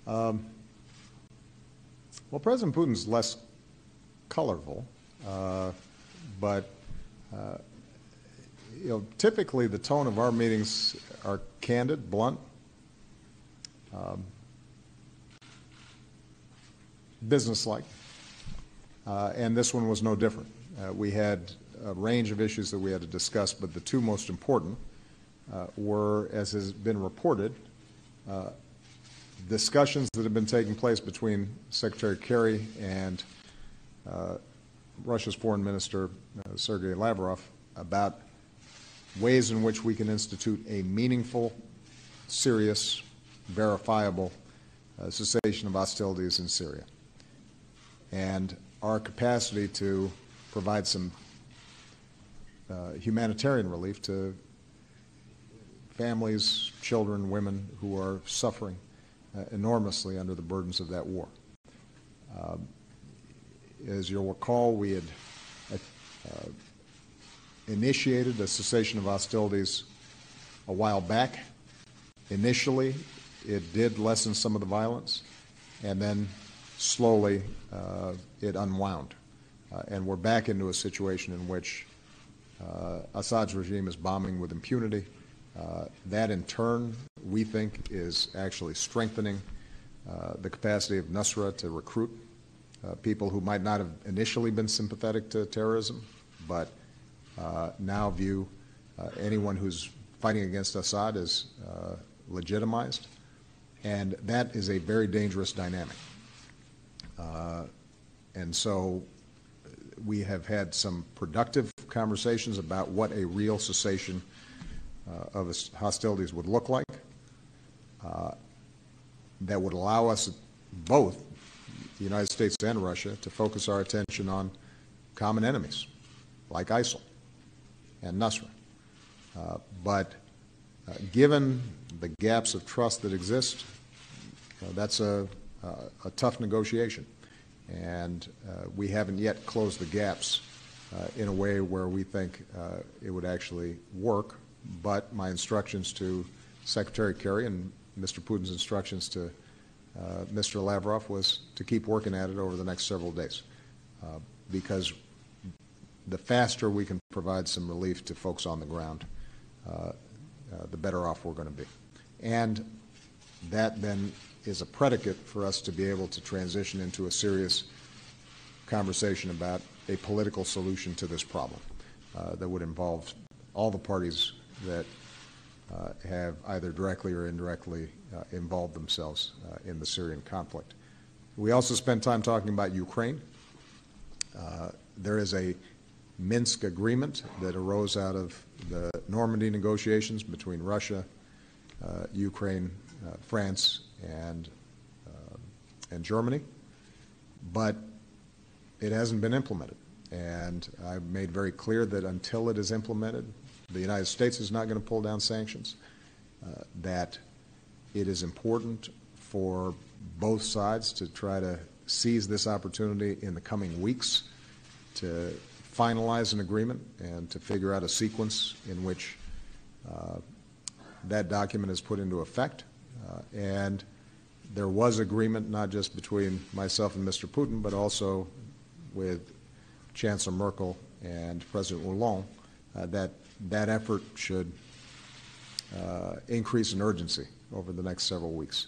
Well, President Putin's less colorful, but typically the tone of our meetings are candid, blunt, businesslike, and this one was no different. We had a range of issues that we had to discuss, but the two most important were, as has been reported, discussions that have been taking place between Secretary Kerry and Russia's Foreign Minister, Sergei Lavrov, about ways in which we can institute a meaningful, serious, verifiable cessation of hostilities in Syria. And our capacity to provide some humanitarian relief to families, children, women who are suffering enormously under the burdens of that war. As you'll recall, we had initiated a cessation of hostilities a while back. Initially, it did lessen some of the violence, and then slowly it unwound. And we're back into a situation in which Assad's regime is bombing with impunity. That, in turn, we think is actually strengthening the capacity of Nusra to recruit people who might not have initially been sympathetic to terrorism, but now view anyone who's fighting against Assad as legitimized. And that is a very dangerous dynamic. And so we have had some productive conversations about what a real cessation of hostilities would look like that would allow us both, the United States and Russia, to focus our attention on common enemies like ISIL and Nusra. But given the gaps of trust that exist, that's a tough negotiation. And we haven't yet closed the gaps in a way where we think it would actually work. But my instructions to Secretary Kerry and Mr. Putin's instructions to Mr. Lavrov was to keep working at it over the next several days, because the faster we can provide some relief to folks on the ground, the better off we're going to be. And that then is a predicate for us to be able to transition into a serious conversation about a political solution to this problem that would involve all the parties that have either directly or indirectly involved themselves in the Syrian conflict. We also spent time talking about Ukraine. There is a Minsk agreement that arose out of the Normandy negotiations between Russia, Ukraine, France, and Germany, but it hasn't been implemented. And I've made very clear that until it is implemented, the United States is not going to pull down sanctions, that it is important for both sides to try to seize this opportunity in the coming weeks to finalize an agreement and to figure out a sequence in which that document is put into effect. And there was agreement not just between myself and Mr. Putin, but also with Chancellor Merkel and President Hollande, that effort should increase in urgency over the next several weeks.